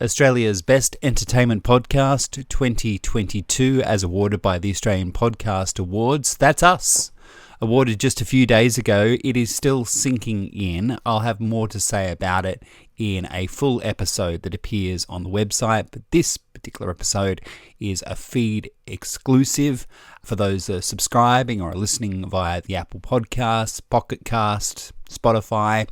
Australia's Best Entertainment Podcast 2022 as awarded by the Australian Podcast Awards. That's us. Awarded just a few days ago. It is still sinking in. I'll have more to say about it in a full episode that appears on the website, but this particular episode is a feed exclusive for those that are subscribing or are listening via the Apple Podcasts, Pocket Cast, Spotify.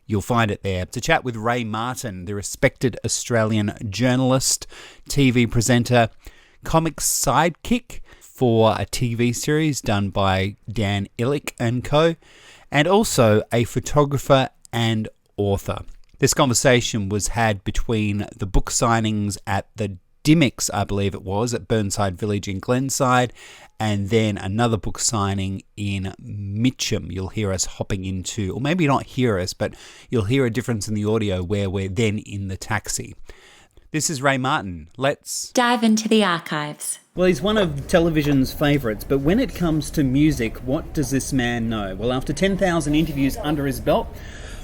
You'll find it there. To chat with Ray Martin, the respected Australian journalist, TV presenter, comics sidekick for a TV series done by Dan Ilic and co, and also a photographer and author. This conversation was had between the book signings at the Dymocks, I believe it was, at Burnside Village in Glenside, and then another book signing in Mitcham. You'll hear us hopping into, or maybe not hear us, but you'll hear a difference in the audio where we're then in the taxi. This is Ray Martin. Let's dive into the archives. Well, he's one of television's favourites, but when it comes to music, what does this man know? Well, after 10,000 interviews under his belt,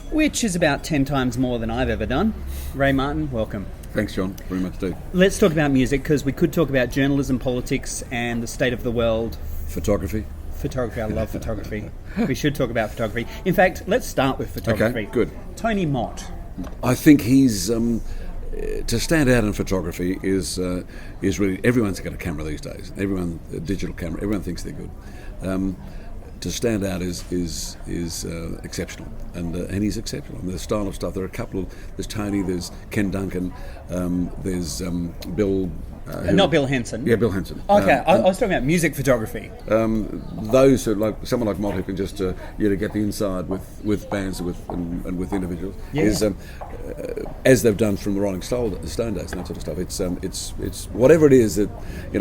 which is about 10 times more than I've ever done, Ray Martin, welcome. Thanks, John. Very much indeed. Let's talk about music, because we could talk about journalism, politics, and the state of the world. Photography. Photography. I love photography. We should talk about photography. In fact, let's start with photography. Okay, good. Tony Mott. I think he's... to stand out in photography is really... Everyone's got a camera these days. Everyone, a digital camera. Everyone thinks they're good. To stand out is exceptional, and he's exceptional. And the style of stuff. There are a couple of. There's Tony. There's Ken Duncan. There's Bill. Not Bill Henson. Yeah, Bill Henson. Okay, I was talking about music photography. Those who like someone like Mott who can just get the inside with bands and with individuals is as they've done from the Rolling Stone days and that sort of stuff. It's whatever it is that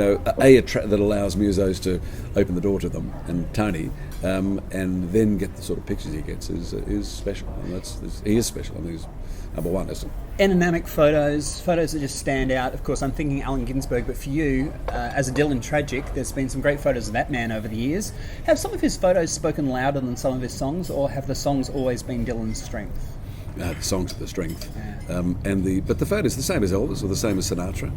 that allows musos to open the door to them, and Tony. And then get the sort of pictures he gets is special. And he is special. I mean, he's number one, isn't he? Enigmatic photos that just stand out. Of course, I'm thinking Allen Ginsberg, but for you, as a Dylan tragic, there's been some great photos of that man over the years. Have some of his photos spoken louder than some of his songs, or have the songs always been Dylan's strength? The songs are the strength, but the photos the same as Elvis or the same as Sinatra.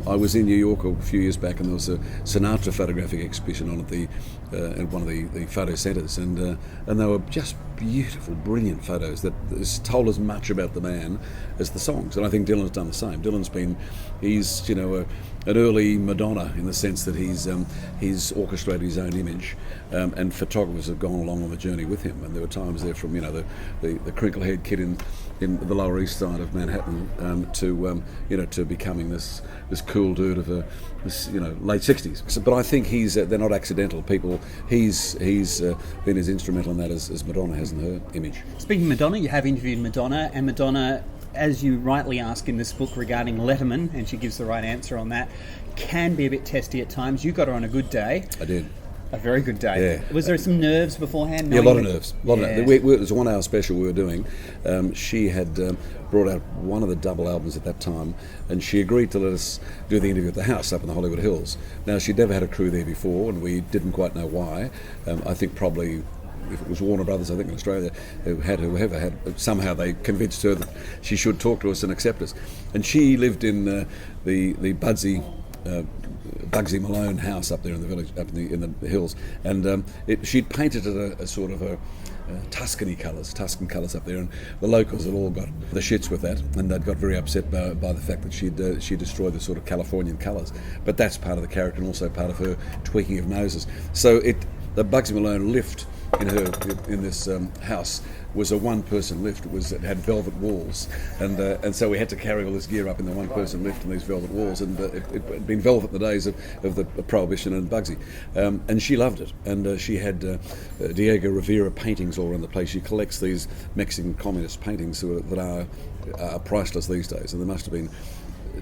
I was in New York a few years back, and there was a Sinatra photographic exhibition on at one of the photo centres, and they were just beautiful, brilliant photos that told as much about the man as the songs. And I think Dylan's done the same. He's an early Madonna in the sense that he's orchestrated his own image, and photographers have gone along on the journey with him. And there were times there from the crinkle-haired kid in the Lower East Side of Manhattan to becoming this cool dude of late 60s. But I think they're not accidental people. He's been as instrumental in that as Madonna has in her image. Speaking of Madonna, you have interviewed Madonna, and Madonna, as you rightly ask in this book regarding Letterman, and she gives the right answer on that, can be a bit testy at times. You got her on a good day. I did. A very good day. Yeah. Was there some nerves beforehand? Yeah, a lot of nerves. It was a 1 hour special we were doing. She had brought out one of the double albums at that time, and she agreed to let us do the interview at the house up in the Hollywood Hills. Now, she'd never had a crew there before, and we didn't quite know why. I think probably... if it was Warner Brothers, I think in Australia, somehow they convinced her that she should talk to us and accept us. And she lived in the Bugsy Malone house up there in the village, up in the hills, and she'd painted it a sort of a Tuscan colours up there, and the locals had all got the shits with that, and they'd got very upset by the fact that she destroyed the sort of Californian colours. But that's part of the character and also part of her tweaking of noses. So the Bugsy Malone lift in this house was a one-person lift. It had velvet walls, and so we had to carry all this gear up in the one-person lift and these velvet walls, and it had been velvet in the days of the Prohibition and Bugsy, and she loved it. And she had Diego Rivera paintings all around the place. She collects these Mexican communist paintings that are priceless these days, and there must have been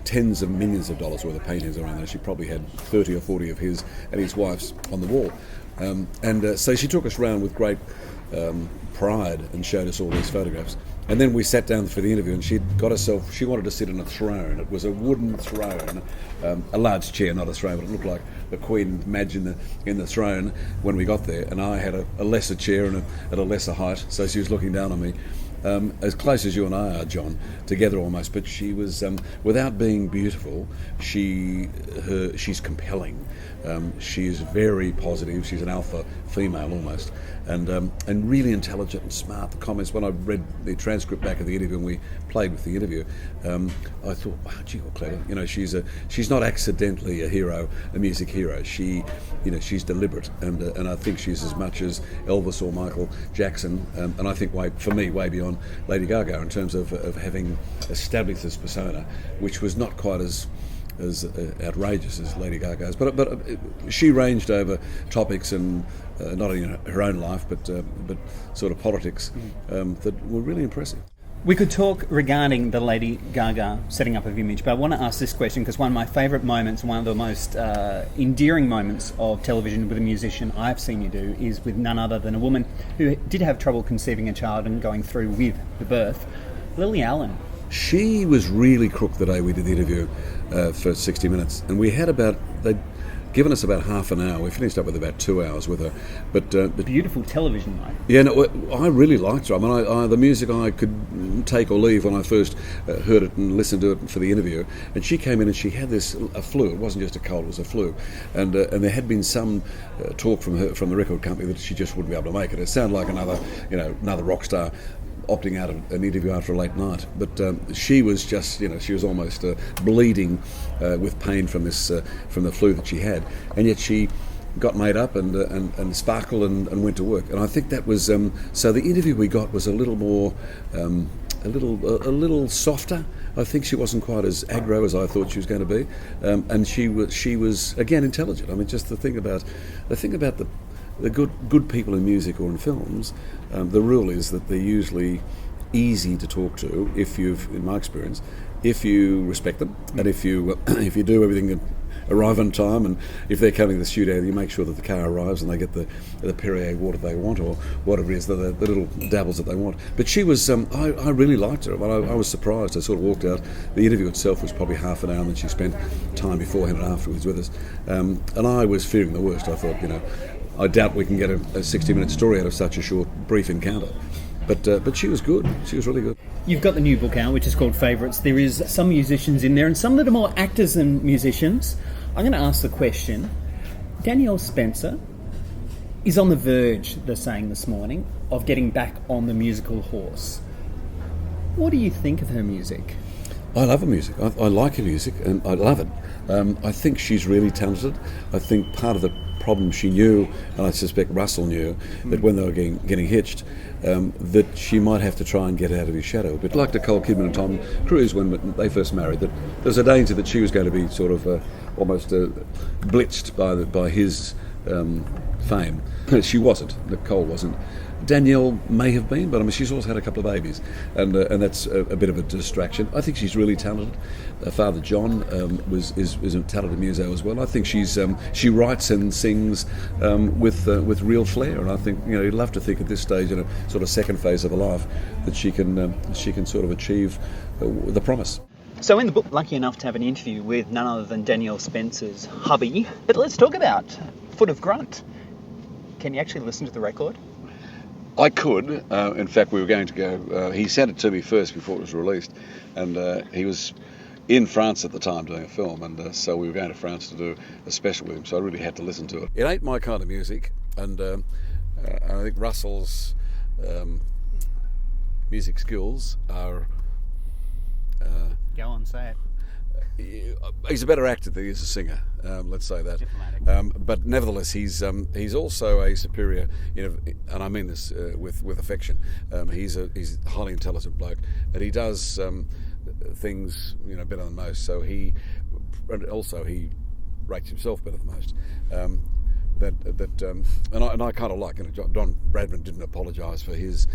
tens of millions of dollars worth of paintings around there. She probably had 30 or 40 of his and his wife's on the wall. So she took us around with great pride and showed us all these photographs. And then we sat down for the interview, and she wanted to sit on a throne. It was a wooden throne, a large chair, not a throne, but it looked like the Queen Madge in the throne when we got there. And I had a lesser chair and at a lesser height, so she was looking down on me. as close as you and I are, John, together almost. But she was, without being beautiful, she's compelling. She's very positive. She's an alpha female almost, and really intelligent and smart. The comments, when I read the transcript back of the interview and we played with the interview, I thought, wow, gee, what clever. You know, she's not accidentally a hero, a music hero. She's deliberate, and I think she's as much as Elvis or Michael Jackson, and I think for me way beyond Lady Gaga in terms of having established this persona, which was not quite as outrageous as Lady Gaga's, but she ranged over topics and not only in her own life, but sort of politics that were really impressive. We could talk regarding the Lady Gaga setting up of image, but I want to ask this question because one of my favourite moments, one of the most endearing moments of television with a musician I've seen you do is with none other than a woman who did have trouble conceiving a child and going through with the birth, Lily Allen. She was really crook the day we did the interview for 60 Minutes, and we had they'd given us about half an hour. We finished up with about 2 hours with her. But beautiful television, though. Yeah, no, I really liked her. I mean, the music I could take or leave when I first heard it and listened to it for the interview. And she came in and she had a flu. It wasn't just a cold; it was a flu. And there had been some talk from the record company that she just wouldn't be able to make it. It sounded like another rock star opting out of an interview after a late night, but she was just, she was almost bleeding with pain from the flu that she had, and yet she got made up and sparkled and went to work. And I think that was so. The interview we got was a little more, a little softer. I think she wasn't quite as aggro as I thought she was going to be, and she was again intelligent. I mean, just the thing about the good people in music or in films, the rule is that they're usually easy to talk to in my experience, if you respect them and if you do everything to arrive on time, and if they're coming to the studio, you make sure that the car arrives and they get the Perrier water they want or whatever it is, the little dabbles that they want. But she was, I really liked her. I was surprised. I sort of walked out. The interview itself was probably half an hour, and then she spent time beforehand and afterwards with us. And I was fearing the worst. I thought, I doubt we can get a 60-minute story out of such a short, brief encounter. But she was good. She was really good. You've got the new book out, which is called Favourites. There is some musicians in there, and some that are more actors than musicians. I'm going to ask the question. Danielle Spencer is on the verge, they're saying this morning, of getting back on the musical horse. What do you think of her music? I love her music. I like her music, and I love it. I think she's really talented. I think part of the problem she knew, and I suspect Russell knew, that when they were getting hitched, that she might have to try and get out of his shadow. A bit like Nicole Kidman and Tom Cruise when they first married, that there was a danger that she was going to be sort of almost blitzed by his fame. She wasn't. Nicole wasn't. Danielle may have been, but I mean, she's also had a couple of babies, and that's a bit of a distraction. I think she's really talented. Father John is a talented muso as well. I think she writes and sings with real flair, and I think you'd love to think at this stage, in a sort of second phase of her life, that she can sort of achieve the promise. So in the book, lucky enough to have an interview with none other than Danielle Spencer's hubby. But let's talk about Foot of Grunt. Can you actually listen to the record? I could. In fact, we were going to go. He sent it to me first before it was released, and he was in France at the time doing a film, and so we were going to France to do a special with him. So I really had to listen to it. It ain't my kind of music, and I think Russell's music skills are. Go on, say it. He's a better actor than he is a singer. Let's say that. But nevertheless, he's also a superior, and I mean this with affection. He's a highly intelligent bloke, and he does things better than most. So he rates himself better than most. And I kind of like. Don Bradman didn't apologise for his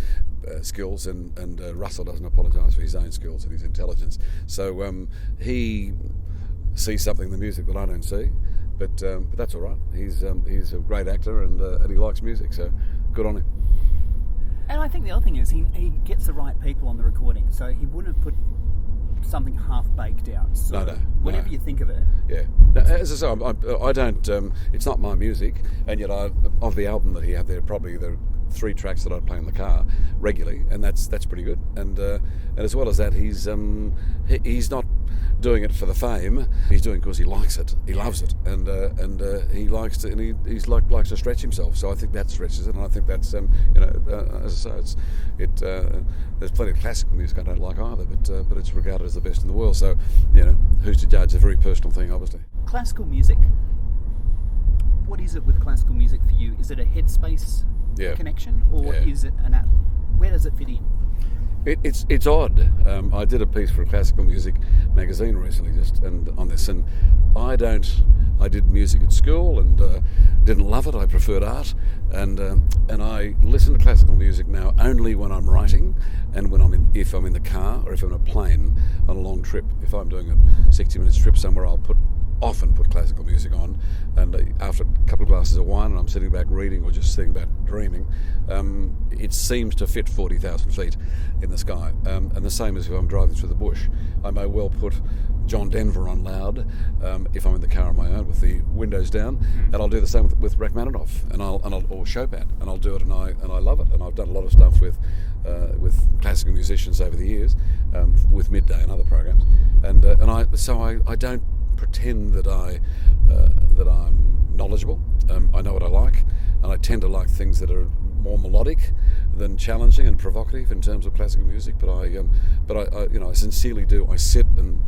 skills, and Russell doesn't apologise for his own skills and his intelligence. So he sees something in the music that I don't see, but that's all right. He's a great actor, and he likes music, so good on him. And I think the other thing is he gets the right people on the recording, so he wouldn't have put something half-baked out. So whenever you think of it. Yeah. Now, as I say, I don't, it's not my music, and yet of the album that he had there, probably the 3 tracks that I'd play in the car regularly, and that's pretty good. And as well as that, he's not doing it for the fame. He's doing it because he likes it. He loves it, and he likes to, and he's likes to stretch himself. So I think that stretches it, and I think that's as I say, there's plenty of classical music I don't like either, but it's regarded as the best in the world. So who's to judge? It's a very personal thing, obviously. Classical music. What is it with classical music for you? Is it a headspace connection, or is it an app? Where does it fit in? It's odd. I did a piece for a classical music magazine recently, on this, and I did music at school and didn't love it. I preferred art, and I listen to classical music now only when I'm writing, and if I'm in the car or if I'm on a plane on a long trip. If I'm doing a 60-minute trip somewhere, I'll often put classical music on, and after a couple of glasses of wine and I'm sitting back reading or just sitting back dreaming, it seems to fit 40,000 feet in the sky. And the same as if I'm driving through the bush. I may well put John Denver on loud if I'm in the car on my own with the windows down, and I'll do the same with Rachmaninoff or Chopin, and I'll do it, and I love it. And I've done a lot of stuff with classical musicians over the years, with Midday and other programs, and I don't pretend that I'm knowledgeable. I know what I like, and I tend to like things that are more melodic than challenging and provocative in terms of classical music. But I sincerely do. I sit, and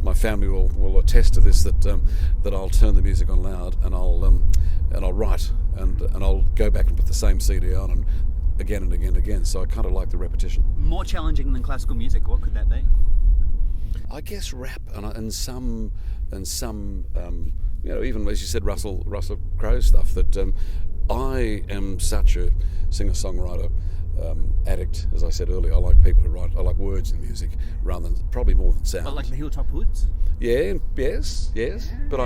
my family will attest to this, that I'll turn the music on loud, and I'll write, and I'll go back and put the same CD on, and again and again and again. So I kind of like the repetition. More challenging than classical music. What could that be? I guess rap and some even as you said, Russell Crowe stuff. That I am such a singer-songwriter addict, as I said earlier. I like people who write. I like words in music rather than probably more than sound. But like the Hilltop Hoods. Yeah, yes. But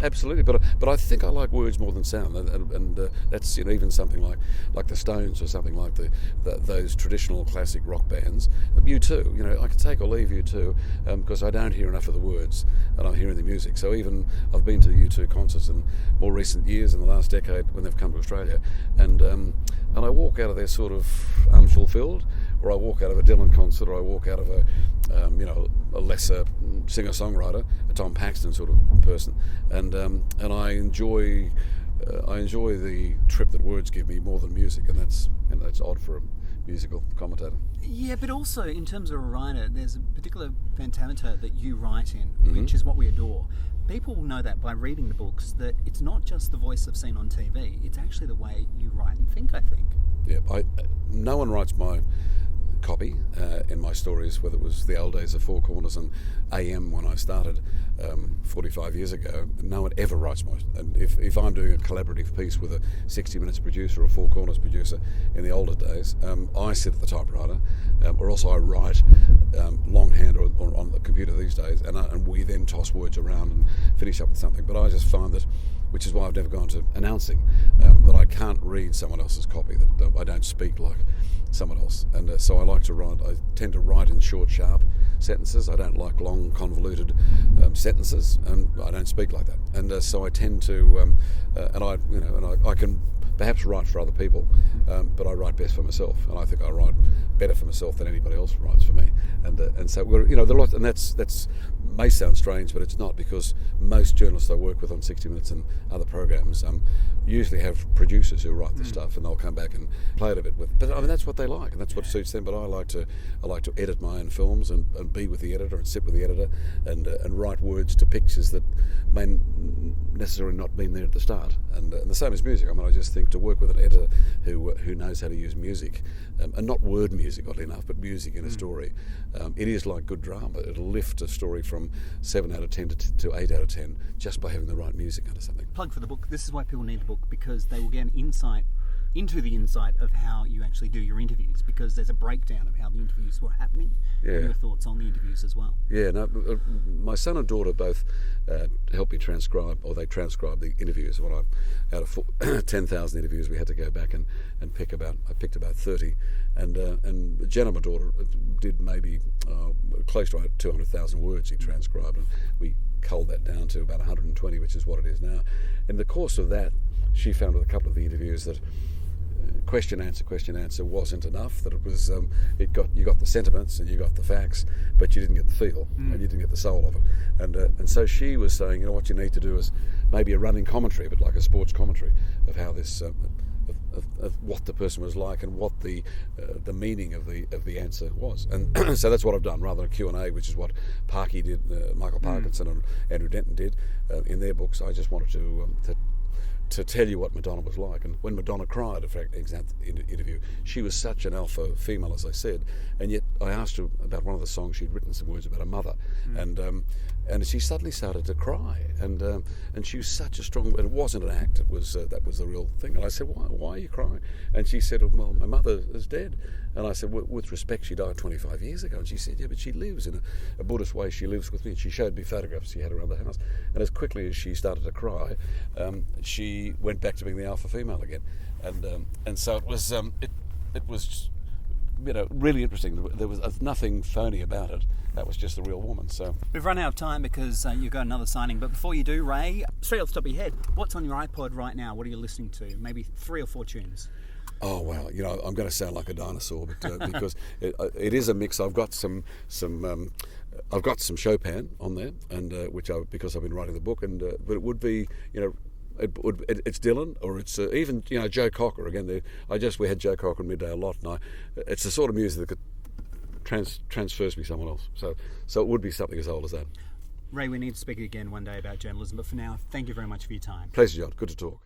absolutely. But I think I like words more than sound, and that's even something like the Stones or something like those traditional classic rock bands. U2, I could take or leave U2 because I don't hear enough of the words, and I'm hearing the music. So even I've been to the U2 concerts in more recent years, in the last decade when they've come to Australia, and I walk out of there sort of unfulfilled, or I walk out of a Dylan concert, or I walk out of a lesser singer-songwriter, a Tom Paxton sort of person, and I enjoy the trip that words give me more than music, and that's odd for a musical commentator. Yeah, but also in terms of a writer, there's a particular pentameter that you write in, which is what we adore. People will know that by reading the books, that it's not just the voice I've seen on TV, it's actually the way you write and think, I think. Yeah, no one writes my copy in my stories, whether it was the old days of Four Corners and AM when I started 45 years ago. No one ever writes my. And if I'm doing a collaborative piece with a 60 Minutes producer or Four Corners producer in the older days, I sit at the typewriter, or also I write longhand or on the computer these days, and we then toss words around and finish up with something. But I just find that, which is why I've never gone to announcing, that I can't read someone else's copy, that I don't speak like someone else, and so I like to write. I tend to write in short, sharp sentences. I don't like long, convoluted sentences, and I don't speak like that. And so I tend to, I can perhaps write for other people, but I write best for myself, and I think I write better for myself than anybody else writes for me. And so there are a lot, and that's may sound strange, but it's not, because most journalists I work with on 60 Minutes and other programs usually have producers who write the stuff, and they'll come back and play it a bit with. But I mean, that's what they like, and that's what suits them. But I like to edit my own films and be with the editor and sit with the editor and write words to pictures that may necessarily not been there at the start. And the same as music. I mean, I just think to work with an editor who knows how to use music, and not word music, oddly enough, but music in a story. It is like good drama. It'll lift a story from 7 out of 10 to 8 out of 10 just by having the right music under something. Plug for the book. This is why people need the book, because they will get an insight into the insight of how you actually do your interviews, because there's a breakdown of how the interviews were happening, and your thoughts on the interviews as well. Yeah, no, my son and daughter both helped me transcribe, or they transcribed the interviews. When out of 10,000 interviews, we had to go back and pick about. I picked about 30, and Jenna, my daughter, did maybe close to 200,000 words he transcribed, and we culled that down to about 120, which is what it is now. In the course of that, she found with a couple of the interviews that question answer wasn't enough. That it was you got the sentiments and you got the facts, but you didn't get the feel and you didn't get the soul of it. And so she was saying, you know, what you need to do is maybe a running commentary, but like a sports commentary of how this. Of what the person was like and what the meaning of the answer was, and so that's what I've done rather than a Q&A, which is what Parky did, Michael Parkinson and Andrew Denton did in their books. I just wanted to tell you what Madonna was like. And when Madonna cried, in fact, interview, she was such an alpha female, as I said, and yet I asked her about one of the songs. She'd written some words about her mother, and she suddenly started to cry, and she was such a strong. And it wasn't an act; it was that was the real thing. And I said, "Why are you crying?" And she said, "Well, my mother is dead." And I said, with respect, she died 25 years ago. And she said, "Yeah, but she lives in a Buddhist way. She lives with me." And she showed me photographs she had around the house. And as quickly as she started to cry, she went back to being the alpha female again. And so it was it was, you know, really interesting. There was nothing phony about it. That was just the real woman. So we've run out of time because you've got another signing. But before you do, Ray, straight off the top of your head, what's on your iPod right now? What are you listening to? Maybe 3 or 4 tunes. Oh wow! You know, I'm going to sound like a dinosaur, but because it is a mix. I've got some I've got some Chopin on there, and because I've been writing the book, and but it would be, you know, it's Dylan, or it's even, you know, Joe Cocker again. We had Joe Cocker in Midday a lot, and it's the sort of music that could transfers me someone else. So it would be something as old as that. Ray, we need to speak again one day about journalism, but for now, thank you very much for your time. Pleasure, John. Good to talk.